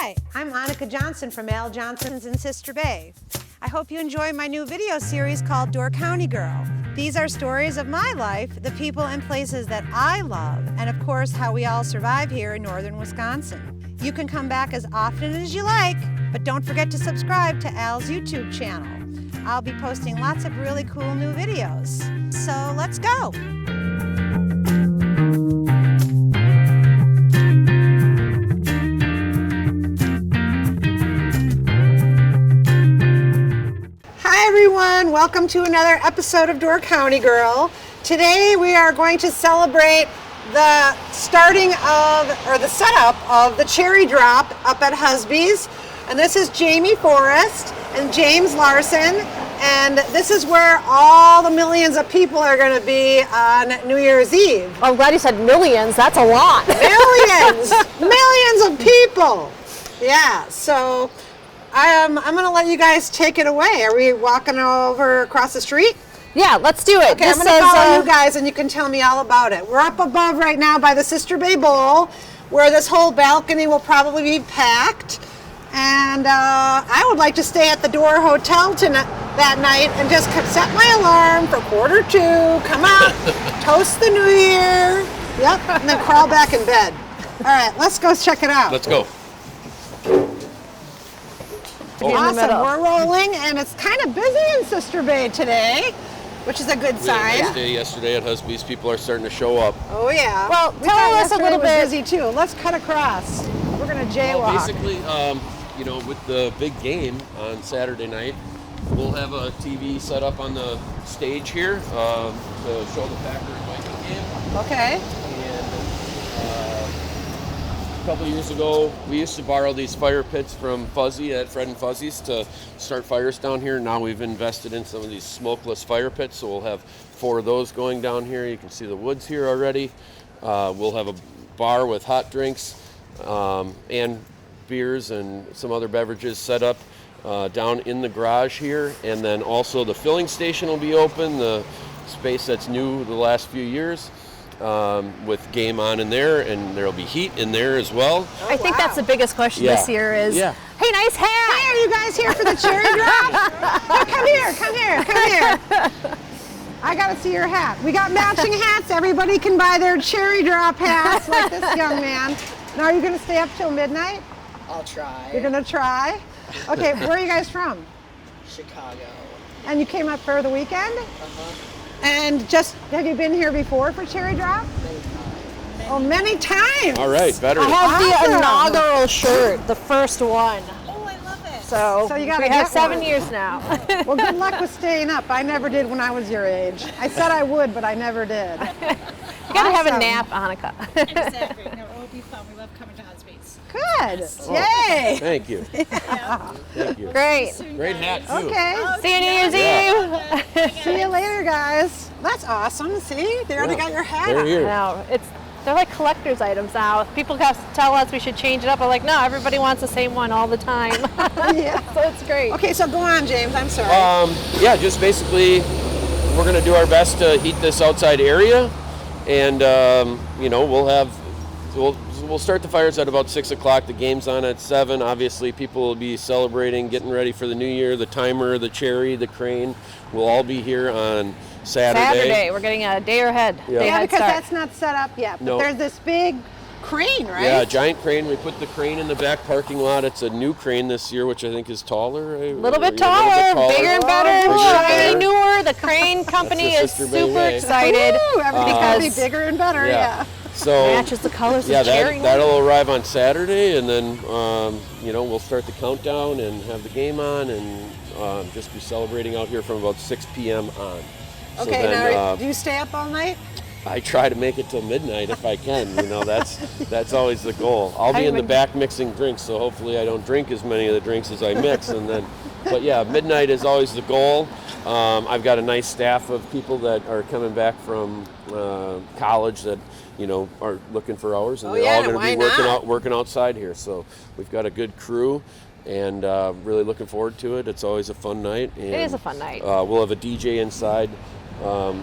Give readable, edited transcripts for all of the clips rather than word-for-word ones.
Hi, I'm Annika Johnson from Al Johnson's in Sister Bay. I hope you enjoy my new video series called Door County Girl. These are stories of my life, the people and places that I love, and of course how we all survive here in northern Wisconsin. You can come back as often as you like, but don't forget to subscribe to Al's YouTube channel. I'll be posting lots of really cool new videos. So let's go. Hi everyone, welcome to another episode of Door County Girl. Today we are going to celebrate the starting of, or the setup of the cherry drop up at Husby's. And this is Jaime Forrest and James Larsen. And this is where all the millions of people are going to be on New Year's Eve. I'm glad you said millions. That's a lot. Millions! Millions of people! Yeah, so I'm going to let you guys take it away. Are we walking over across the street? Yeah, let's do it. Okay, I'm going to follow you guys and you can tell me all about it. We're up above right now by the Sister Bay Bowl, where this whole balcony will probably be packed. And I would like to stay at the Door Hotel that night and just set my alarm for 1:45, come out, toast the new year, yep, and then crawl back in bed. All right, let's go check it out. Let's go. Awesome, we're rolling, and it's kind of busy in Sister Bay today, which is a good sign. We had a nice day yesterday at Husby's. People are starting to show up. Oh yeah. Well, tell us a little bit. Busy too. Let's cut across. We're gonna jaywalk. Well, basically, you know, with the big game on Saturday night, we'll have a TV set up on the stage here to show the Packer and Viking game. Okay. And a couple of years ago, we used to borrow these fire pits from Fuzzy at Fred and Fuzzy's to start fires down here. Now we've invested in some of these smokeless fire pits, so we'll have 4 of those going down here. You can see the woods here already. We'll have a bar with hot drinks and beers and some other beverages set up down in the garage here, and then also the filling station will be open, the space that's new the last few years, with game on in there, and there'll be heat in there as well. Oh, I think that's the biggest question this year is, hey, nice hat! Hey, are you guys here for the cherry drop? Hey, come here. I gotta see your hat. We got matching hats. Everybody can buy their cherry drop hats like this young man. Now, are you gonna stay up till midnight? I'll try. You're gonna try? Okay, where are you guys from? Chicago. And you came up for the weekend? Uh-huh. And have you been here before for cherry drop? Many times. Oh, many times. All right, better. I have Awesome. the inaugural shirt, the first one. Oh, I love it. So you gotta we have get 7 one. years now. Well, good luck with staying up. I never did when I was your age. I said I would, but I never did. You gotta have a Awesome. nap, Annika. Exactly. No, it will be fun. We love coming to Husby's. Good. Oh, Yay. Thank you. Thank you. Great. Great hat, too. Okay. See you New Year's Eve. See you later, guys. That's awesome. See, they already got your hat They're on. here. No, they're like collector's items now. People have to tell us we should change it up. I'm like, no, everybody wants the same one all the time. Yeah. So it's great. Okay, so go on, James. I'm sorry. Yeah, just basically, we're going to do our best to heat this outside area, and you know, we'll start the fires at about 6 o'clock. The game's on at 7. Obviously, people will be celebrating, getting ready for the new year. The timer, the cherry, the crane will all be here on Saturday. We're getting a day ahead. Yeah. Day Yeah, head because start. that's not set up yet. But No. there's this big crane, right? Yeah, giant crane. We put the crane in the back parking lot. It's a new crane this year, which I think is taller. A little bit taller, bigger and better, Bigger and shiny, better. newer. The crane company That's the is Sister Bay super way. excited Woo, everything's gonna be because bigger and better. Yeah. So matches the colors yeah, of cherry. that'll arrive on Saturday, and then you know, we'll start the countdown and have the game on, and just be celebrating out here from about 6 p.m. on. So Okay. then, Now, do you stay up all night? I try to make it till midnight if I can. You know, that's always the goal. I'll be in the back mixing drinks, so hopefully I don't drink as many of the drinks as I mix, and then. But yeah, midnight is always the goal. I've got a nice staff of people that are coming back from college that, you know, are looking for hours, and they're all going to be working outside here. So we've got a good crew, and really looking forward to it. It's always a fun night. And, It is a fun night. We'll have a DJ inside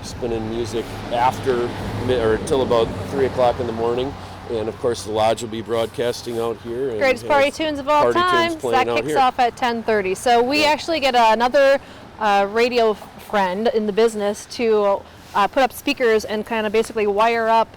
spinning music after or until about 3 o'clock in the morning, And of course, the lodge will be broadcasting out here. And Greatest party tunes of all time. That kicks off at 10:30. So we actually get another radio friend in the business to put up speakers and kind of basically wire up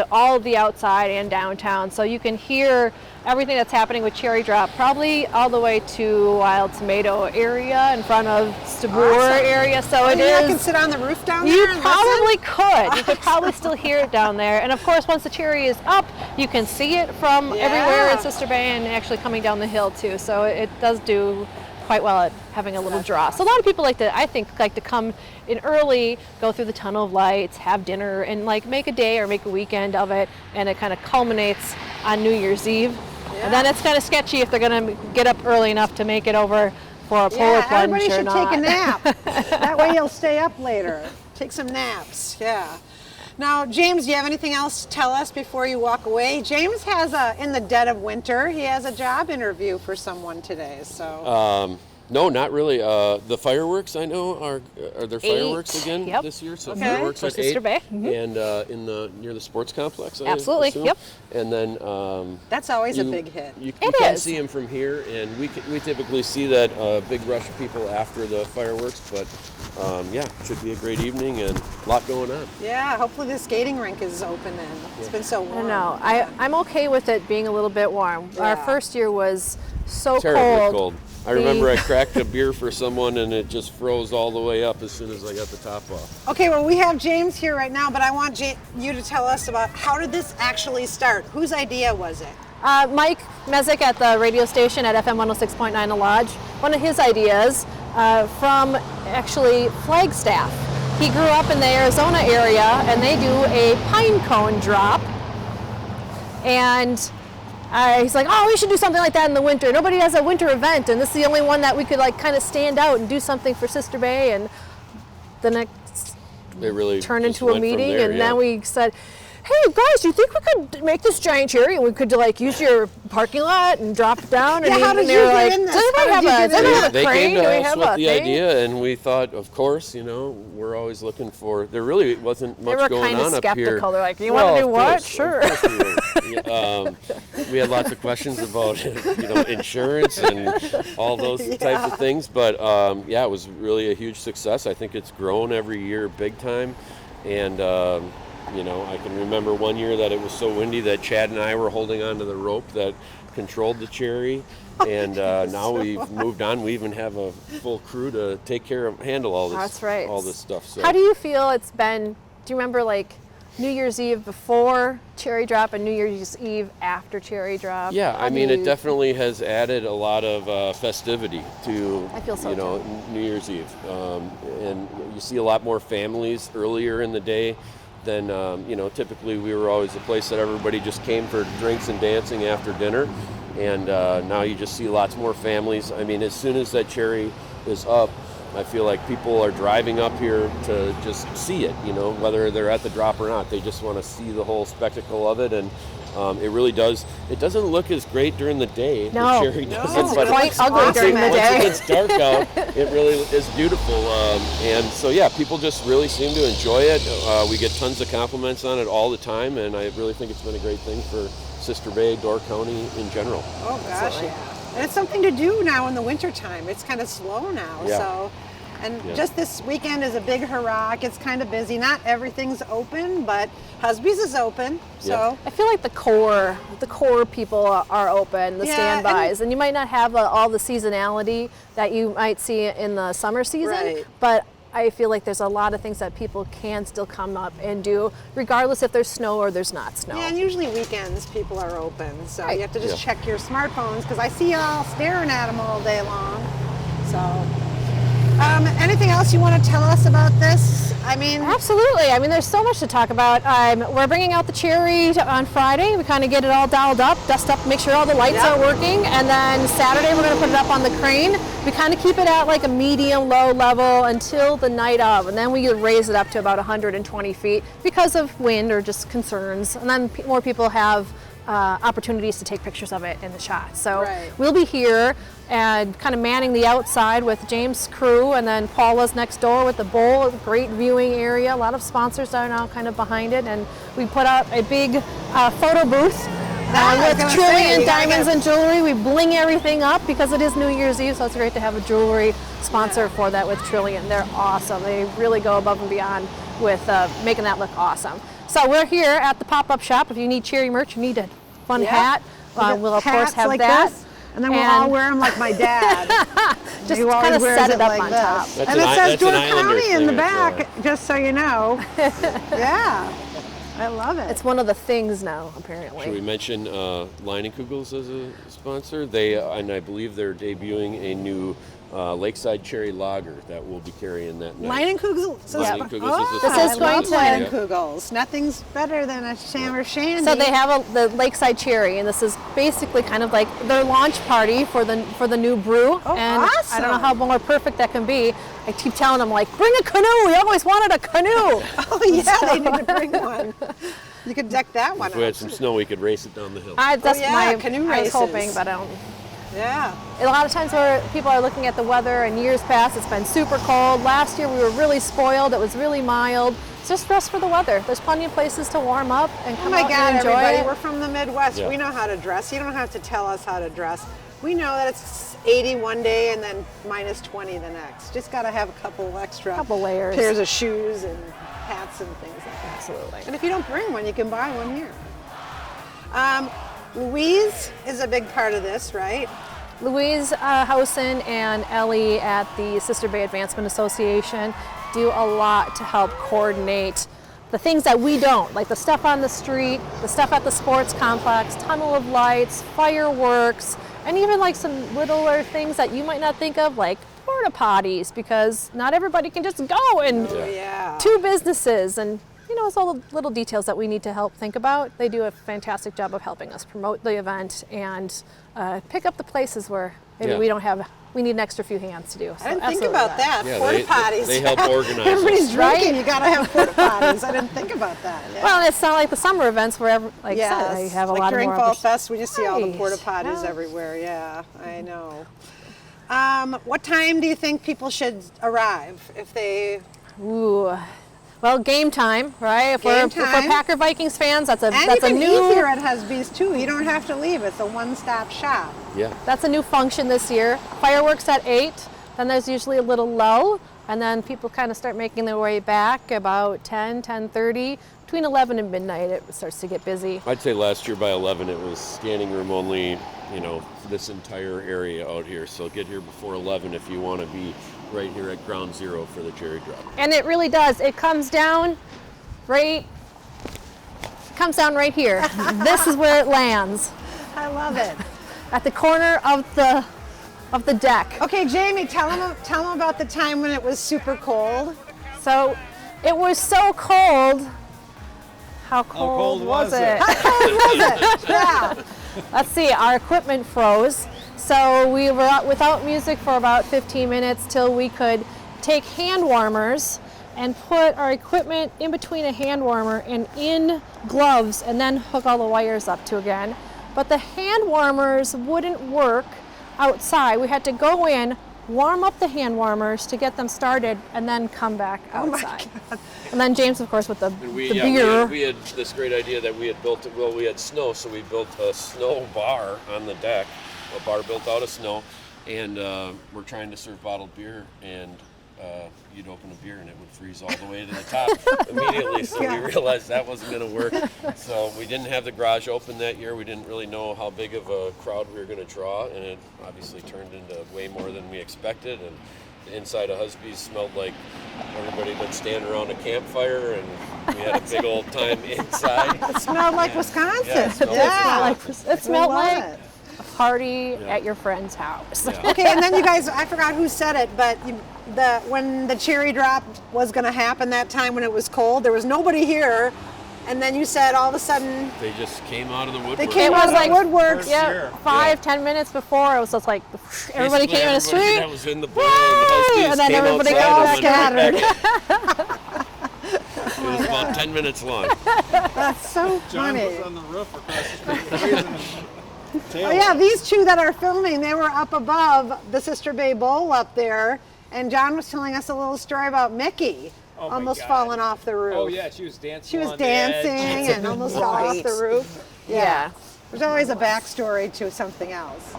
all of the outside and downtown, so you can hear everything that's happening with Cherry Drop, probably all the way to Wild Tomato area in front of Stabur area. So I can sit on the roof down there. You probably could. You could probably still hear it down there. And of course, once the cherry is up, you can see it from everywhere in Sister Bay and actually coming down the hill too. So it does do quite well at having a little draw. So a lot of people like to come in early, go through the tunnel of lights, have dinner, and like make a day or make a weekend of it. And it kind of culminates on New Year's Eve. Yeah. And then it's kind of sketchy if they're going to get up early enough to make it over for a polar plunge everybody or should not. take a nap. That way you'll stay up later. Take some naps. Yeah. Now, James, do you have anything else to tell us before you walk away? James has in the dead of winter, he has a job interview for someone today. So. No, not really. The fireworks, I know, are there fireworks again this year? So fireworks at 8. Sister Bay. And near the sports complex. Absolutely. I assume. Yep. And then that's always a big hit. You can see them from here, and we typically see that big rush of people after the fireworks. But it should be a great evening and a lot going on. Yeah, hopefully the skating rink is open then. It's been so warm. No, I'm okay with it being a little bit warm. Yeah. Our first year was so terribly cold. I remember I cracked a beer for someone and it just froze all the way up as soon as I got the top off. Okay, well, we have James here right now, but I want you to tell us about how did this actually start? Whose idea was it? Mike Mezek at the radio station at FM 106.9 The Lodge, one of his ideas from actually Flagstaff. He grew up in the Arizona area and they do a pine cone drop. And he's like, oh, we should do something like that in the winter. Nobody has a winter event, and this is the only one that we could like kind of stand out and do something for Sister Bay. And the next it really turned into a meeting, there, and then we said, hey guys, do you think we could make this giant cherry and we could like use your parking lot and drop it down? Yeah, and how did they you were get like, in this? does anybody have a They crane? came to Do we us have with a the thing? idea, and we thought, of course, we're always looking for. There really wasn't much going on up here. They were kind of skeptical. They're like, you want to do what? Sure. We had lots of questions about insurance and all those types of things, but it was really a huge success. I think it's grown every year big time, and I can remember one year that it was so windy that Chad and I were holding onto the rope that controlled the cherry, and now we've moved on. We even have a full crew to handle all this. That's right. All this stuff. So. How do you feel it's been? Do you remember like New Year's Eve before Cherry Drop and New Year's Eve after Cherry Drop? Yeah, it definitely has added a lot of festivity to I feel so too. New Year's Eve, and you see a lot more families earlier in the day than typically we were always a place that everybody just came for drinks and dancing after dinner, and now you just see lots more families. As soon as that cherry is up, I feel like people are driving up here to just see it, whether they're at the drop or not. They just want to see the whole spectacle of it, and it really does. It doesn't look as great during the day. No, the cherry doesn't, it's but quite ugly during the day. Once it gets dark out, it really is beautiful. And so, people just really seem to enjoy it. We get tons of compliments on it all the time, and I really think it's been a great thing for Sister Bay, Door County in general. Oh, gosh, yeah. And it's something to do now in the wintertime. It's kind of slow now. Yeah. So, just this weekend is a big hurrah. It's kind of busy. Not everything's open, but Husby's is open. So I feel like the core people are open, the standbys, and you might not have all the seasonality that you might see in the summer season, but I feel like there's a lot of things that people can still come up and do, regardless if there's snow or there's not snow. Yeah, and usually weekends people are open, so you have to just check your smartphones, because I see y'all staring at them all day long. So, anything else you want to tell us about this? Absolutely. There's so much to talk about. We're bringing out the cherry on Friday. We kind of get it all dialed up, dust up, make sure all the lights are working, and then Saturday we're going to put it up on the crane. We kind of keep it at like a medium low level until the night of, and then we raise it up to about 120 feet because of wind or just concerns. And then more people have opportunities to take pictures of it in the shot. So Right. we'll be here and kind of manning the outside with James' crew, and then Paula's next door with the bowl, great viewing area. A lot of sponsors are now kind of behind it, and we put out a big photo booth I was with gonna say, trillion you gotta diamonds get- and jewelry. We bling everything up because it is New Year's Eve, so it's great to have a jewelry sponsor for that with Trillion. They're awesome. They really go above and beyond with making that look awesome. So we're here at the pop-up shop. If you need cherry merch, you need a fun Yeah. hat, We got we'll of course hats have like that. this, and then we'll all wear them like my dad. Just He always kind of wears set it up like on this. top. That's And an it I- says that's an Door Islanders County in the thing as back, well. just so you know. Yeah, I love it. It's one of the things now, Should we apparently. mention Leinenkugels as a sponsor? They and I believe they're debuting a new Lakeside Cherry Lager that will be carrying that night. Leinenkugels. Leinenkugels is the Oh, This is sponsor. going I love to- Leinenkugels. Nothing's better than a Shammer Shandy. So they have the Lakeside Cherry, and this is basically kind of like their launch party for the new brew. Oh, and I don't know awesome. how more perfect that can be. I keep telling them, like, bring a canoe. We always wanted a canoe. Oh yeah, they need to bring one. You could deck that one If we had up. some snow, we could race it down the hill. That's yeah, my canoe I was races. hoping, but I don't. Yeah. A lot of times where people are looking at the weather, and years past it's been super cold. Last year we were really spoiled. It was really mild. It's just rest for the weather. There's plenty of places to warm up and Oh come my out God, and enjoy everybody, it. we're from the Midwest. Yeah. We know how to dress. You don't have to tell us how to dress. We know that it's 80 one day and then minus 20 the next. Just got to have a couple extra Couple layers. pairs of shoes and hats and things like that. Absolutely. And if you don't bring one, you can buy one here. Louise is a big part of this, right? Louise Housen and Ellie at the Sister Bay Advancement Association do a lot to help coordinate the things that we don't, like the stuff on the street, the stuff at the sports complex, tunnel of lights, fireworks, and even like some littler things that you might not think of, like porta potties, because not everybody can just go and Oh, yeah. two businesses, and you know, it's all the little details that we need to help think about. They do a fantastic job of helping us promote the event and pick up the places where maybe Yeah. we need an extra few hands to do. So I didn't think absolutely about that. Yeah, Porta they- potties. they help organize Everybody's us. drinking. Right? You got to have porta potties. I didn't think about that. Yeah. Well, it's not like the summer events where, like I said, they have a like lot during more Fall others. Fest, we just see all the Right. porta potties Yeah. everywhere. Yeah, I know. What time do you think people should arrive if they? Ooh. Well, game time, right? If Game we're time. Packer Vikings fans, that's a And that's you a can new eat here at Husby's too. You don't have to leave. It's a one-stop shop. Yeah. that's a new function this year. Fireworks at 8, then there's usually a little lull, and then people kind of start making their way back about 10:30. Between 11 and midnight, it starts to get busy. I'd say last year by 11 it was standing room only, you know, this entire area out here. So get here before 11 if you want to be right here at ground zero for the cherry drop. And it really does. It comes down right here. This is where it lands, I love it. at the corner of the deck. Okay, Jamie, tell them about the time when it was super cold. So it was so cold. How cold was it? How cold was it? Yeah. Let's see, our equipment froze. So we were out without music for about 15 minutes till we could take hand warmers and put our equipment in between a hand warmer and in gloves and then hook all the wires up to again. But the hand warmers wouldn't work outside. We had to go in, warm up the hand warmers to get them started, and then come back outside. And then James, of course, with the And we beer. we had this great idea that we had built, well, we had snow, so we built a snow bar on the deck, a bar built out of snow, and we're trying to serve bottled beer, and you'd open a beer and it would freeze all the way to the top immediately, so we realized that wasn't going to work. So we didn't have the garage open that year. We didn't really know how big of a crowd we were going to draw, and it obviously turned into way more than we expected. And the inside of Husby's smelled like everybody had been standing around a campfire, and we had a big old time inside. It smelled like Wisconsin. Yeah, it smelled It smelled love like it. a party at your friend's house. Yeah. Okay, and then you guys, I forgot who said it, but when the cherry drop was going to happen that time when it was cold, there was nobody here, and then you said all of a sudden They just came out of the woodwork. they came It out was of like the woodworks. Yeah, 5-10 minutes before, it was just like everybody Basically, came in the everybody street. that was in the barn, Woo! the Husby's And then came everybody outside got and went scattered. right back It was about 10 minutes long. That's so John funny. was on the roof across the street raising his tail. Oh yeah, these two that are filming, they were up above the Sister Bay Bowl up there, and John was telling us a little story about Mickey Oh my almost God. falling off the roof. Oh yeah, she was dancing. She was on the edge. dancing and almost fell off the roof. Yeah. There's always a backstory to something else.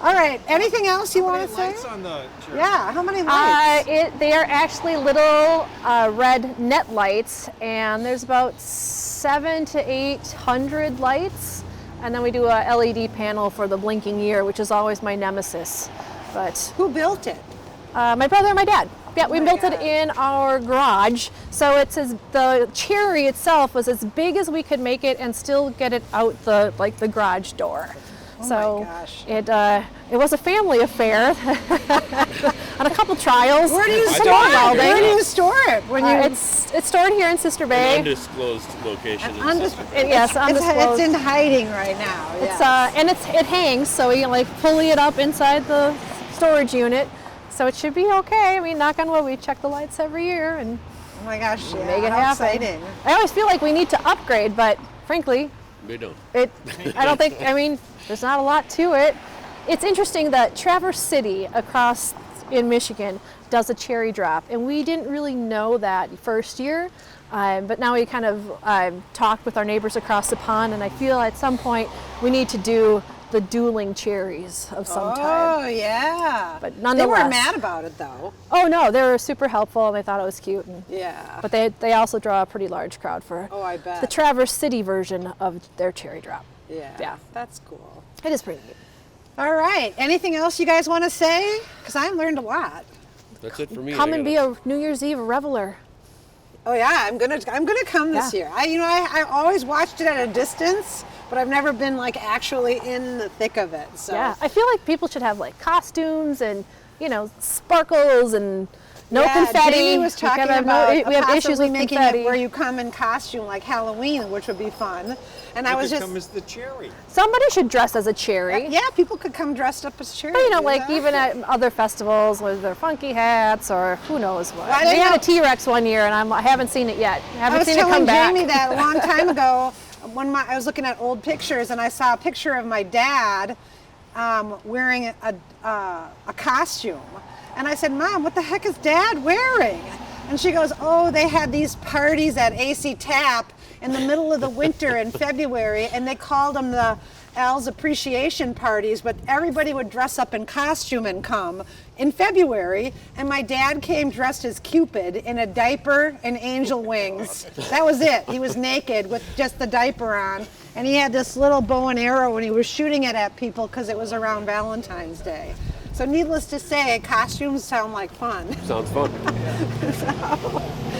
All right, anything else you How want many to say? lights on the church? Yeah, how many lights? They are actually little red net lights, and there's about 700 to 800 lights. And then we do a LED panel for the blinking ear, which is always my nemesis. But Who built it? my brother and my dad. Yeah, we my built God. it in our garage. So the cherry itself was as big as we could make it and still get it out the garage door. Oh So my gosh. it was a family affair on a couple trials. Where do you I store don't it? know. Where do you store it? When you It's stored here in Sister An Bay. undisclosed location. in Undis- Sister Bay. Yes, it's undisclosed. in hiding right now. It's yes. and it hangs, so we can like pulley it up inside the storage unit. So it should be okay. I mean, knock on wood, we check the lights every year and Oh my gosh, yeah, make it how happen. exciting. I always feel like we need to upgrade, but frankly, We don't. I don't think, I mean, there's not a lot to it. It's interesting that Traverse City across in Michigan does a cherry drop, and we didn't really know that first year, but now we kind of talked with our neighbors across the pond, and I feel at some point we need to do the dueling cherries of some type. Oh yeah. But They nonetheless. weren't mad about it though. Oh no, they were super helpful, and they thought it was cute. Yeah. But they also draw a pretty large crowd for Oh, I bet. the Traverse City version of their cherry drop. Yeah. Yeah. That's cool. It is pretty neat. All right. Anything else you guys want to say? Because I learned a lot. That's it for me. Come I and gotta- be a New Year's Eve reveler. Oh yeah, I'm gonna come this Yeah. year. I always watched it at a distance, but I've never been like actually in the thick of it. So Yeah, I feel like people should have like costumes and sparkles and no confetti. Jamie was We gotta talking have about we have issues possibly with making confetti. it where you come in costume like Halloween, which would be fun. And I You was could just come as the cherry. Somebody should dress as a cherry. yeah, people could come dressed up as cherry. But, like even at other festivals with their funky hats or who knows what. Well, I didn't They had know- a T-Rex one year, and I haven't seen it yet. I I haven't was seen it come telling back. Jamie that a long time ago when I was looking at old pictures and I saw a picture of my dad wearing a costume. And I said, Mom, what the heck is Dad wearing? And she goes, oh, they had these parties at AC Tap in the middle of the winter in February, and they called them the Al's appreciation parties, but everybody would dress up in costume and come in February, and my dad came dressed as Cupid in a diaper and angel wings. That was it. He was naked with just the diaper on, and he had this little bow and arrow and he was shooting it at people because it was around Valentine's Day. So needless to say, costumes sound like fun. Sounds fun.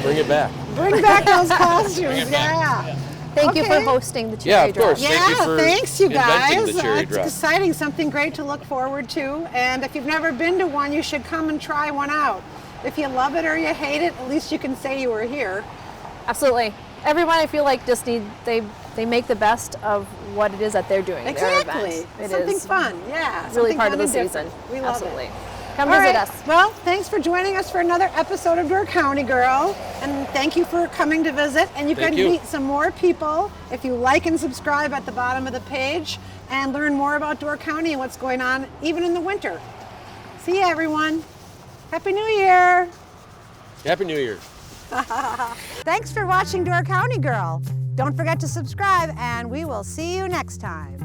Bring it back. Bring back those costumes, yeah. Thank you for Okay. hosting the cherry Yeah, of drop. course. Thank you Yeah, for thanks you inventing guys. the cherry It's drop. exciting, something great to look forward to. And if you've never been to one, you should come and try one out. If you love it or you hate it, at least you can say you were here. Absolutely. Everyone, I feel like just they make the best of what it is that they're doing. Their Exactly. event. It Something is fun, yeah. really something part fun of the and season. different. We love Absolutely. it. Come All visit right. us. Well, thanks for joining us for another episode of Door County Girl. And thank you for coming to visit. And you Thank can you. meet some more people if you like and subscribe at the bottom of the page and learn more about Door County and what's going on even in the winter. See ya, everyone. Happy New Year. Happy New Year. Thanks for watching Door County Girl. Don't forget to subscribe and we will see you next time.